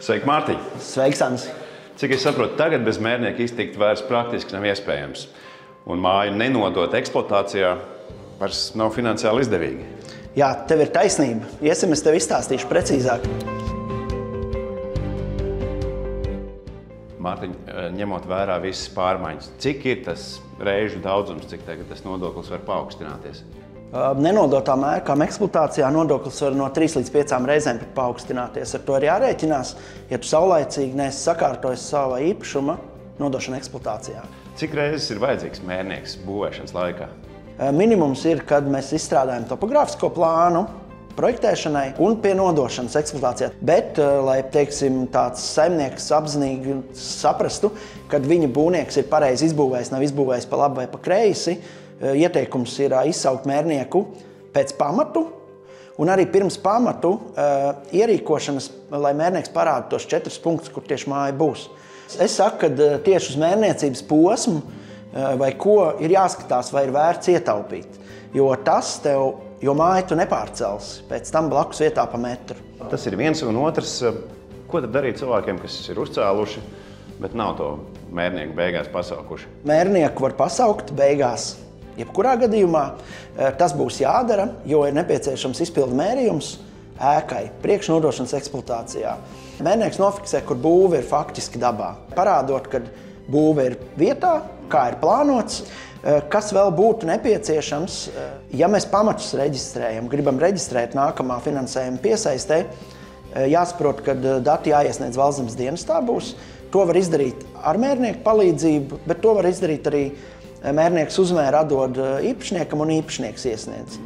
Sveiki, Mārtiņ! Sveiks, Ansi! Cik es saprotu, tagad bez mērnieka iztikt vairs praktiski nav iespējams. Un māju nenodot eksploatācijā vairs nav finansiāli izdevīgi. Jā, tev ir taisnība. Iesim, es tev izstāstīšu precīzāk. Mārtiņ, ņemot vērā visas pārmaiņas, cik ir tas reižu daudzums, cik tagad tas nodoklis var paaugstināties? Nenodotām ēkām eksploatācijā nodoklis var no 3 līdz 5 reizēm pat paaugstināties. Ar to ir jārēķinās, ja tu saulaicīgi neesi sakārtojis sava īpašuma nodošanu eksploatācijā. Cik reizes ir vajadzīgs mērnieks būvēšanas laikā? Minimums ir, kad mēs izstrādājam topogrāfisko plānu projektēšanai un pie nodošanas eksploatācijā. Bet, lai, teiksim, tāds saimnieks apzinīgi saprastu, kad viņa būvnieks ir pareizi izbūvējis, nav izbūvējis pa labi vai pa kreisi, ieteikums ir izsaukt mērnieku pēc pamatu un arī pirms pamatu ierīkošanas, lai mērnieks parāda tos 4 punktus, kur tieši māja būs. Es saku, ka tieši uz mērniecības posmu vai ko ir jāskatās, vai ir vērts ietaupīt, jo tas tev, jo māju tu nepārcelsi pēc tam blakus vietā pa metru. Tas ir viens un otrs. Ko tad darīt cilvēkiem, kas ir uzcēluši, bet nav to mērnieku beigās pasaukuši? Mērnieku var pasaukt beigās. Jebkurā gadījumā tas būs jādara, jo ir nepieciešams izpildu mērījums ēkai priekšnodošanas eksploatācijā. Mērnieks nofiksē, kur būve ir faktiski dabā, parādot, kad būve ir vietā, kā ir plānots. Kas vēl būtu nepieciešams, ja mēs pamatus reģistrējam, gribam reģistrēt nākamā finansējuma piesaistē, jāsaprot, ka dati jāiesniedz Valstzemes dienestā būs. To var izdarīt ar mērnieku palīdzību, bet to var izdarīt arī mērnieks uzmēra atdod īpašniekam un īpašnieks iesniedz.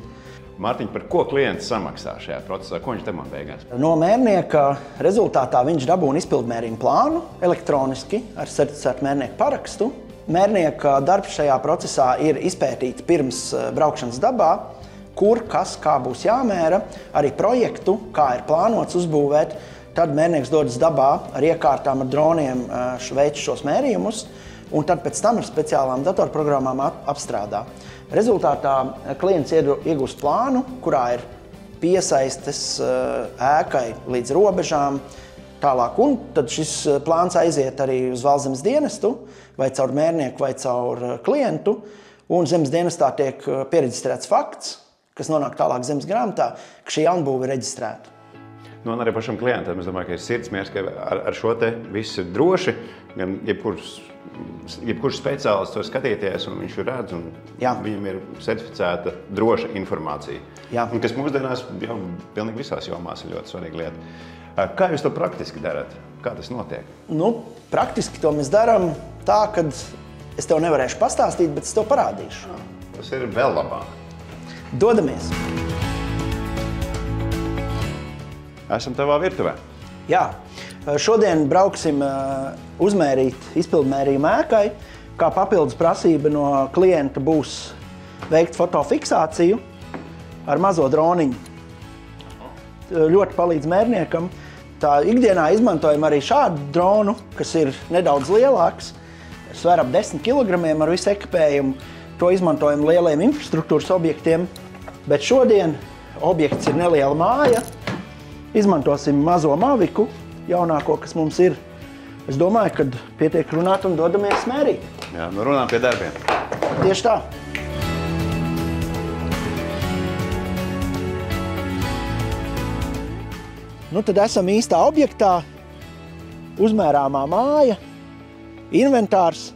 Mārtiņ, par ko klients samaksā šajā procesā? Ko viņš demon beigās? No mērnieka rezultātā viņš dabūna izpildmērījuma plānu elektroniski ar certificētu mērnieku parakstu. Mērnieka darbs šajā procesā ir izpētīt pirms braukšanas dabā, kur, kas, kā būs jāmēra, arī projektu, kā ir plānots uzbūvēt. Tad mērnieks dodas dabā ar iekārtām, ar droniem veic šos mērījumus, un tad pēc tam ar speciālām datorprogrammām apstrādā. Rezultātā klients iegūst plānu, kurā ir piesaistes ēkai līdz robežām tālāk, un tad šis plāns aiziet arī uz Valstzemes dienestu, vai caur mērnieku, vai caur klientu, un zemes dienestā tiek piereģistrēts fakts, kas nonāk tālāk zemes grāmatā, ka šī jaunbūve ir reģistrēta. Nu, un arī pašam klientam, es domāju, ka ir sirdsmiers, ka ar šo te viss ir droši, gan jebkurš speciālists to skatīties, un viņš redz, un viņam ir certificēta droša informācija. Jā. Un kas mūsdienās jau pilnīgi visās jomās ir ļoti svarīga lieta. Kā jūs to praktiski darat? Kā tas notiek? Nu, praktiski to mēs darām tā, ka es tev nevarēšu pastāstīt, bet es tev parādīšu. Tas ir vēl labāk. Dodamies! Esam tavā virtuvē. Jā. Šodien brauksim uzmērīt izpildmērījumu ēkai. Kā papildus prasība no klienta būs veikt fotofiksāciju ar mazo droniņu. Ļoti palīdz mērniekam. Tā ikdienā izmantojam arī šādu dronu, kas ir nedaudz lielāks. Sver ap 10 kg ar visu ekipējumu. To izmantojam lieliem infrastruktūras objektiem. Bet šodien objekts ir neliela māja. Izmantosim mazo maviku, jaunāko, kas mums ir. Es domāju, ka pietiek runāt un dodamies mērīt. Jā, nu runām pie darbiem. Tieši tā. Nu, tad esam īstā objektā. Uzmērāmā māja, inventārs.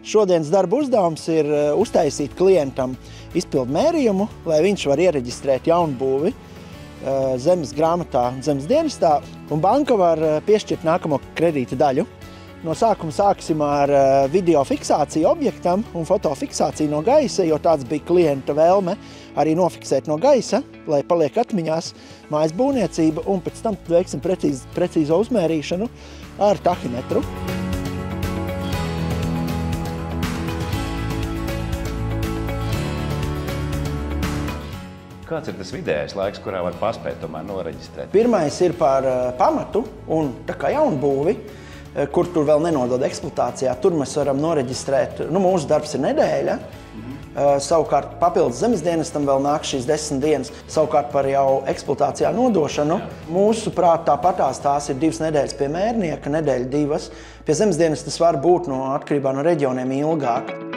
Šodienas darba uzdevums ir uztaisīt klientam izpildu mērījumu, lai viņš var iereģistrēt jaunbūvi zemes grāmatā, zemes dienestā, un banka var piešķirt nākamo kredīta daļu. No sākuma sāksim ar video fiksāciju objektam un fotofiksāciju no gaisa, jo tāds bija klienta vēlme arī nofiksēt no gaisa, lai paliek atmiņās mājas būvniecība, un pēc tam veiksim precīzo uzmērīšanu ar tahimetru. Kāds ir tas vidējais laiks, kurā var paspēt tomēr noreģistrēt? Pirmais ir par pamatu un tā kā jaunbūvi, kur tur vēl nenodod eksploatācijā. Tur mēs varam noreģistrēt, nu mūsu darbs ir nedēļa, Savukārt papildus zemes dienestam vēl nāk šīs 10 dienas. Savukārt par jau eksploatācijā nodošanu. Mūsuprāt, tāpatās tās ir 2 nedēļas pie mērnieka, nedēļa 2. Pie zemes dienas tas var būt atkarībā no reģioniem ilgāk.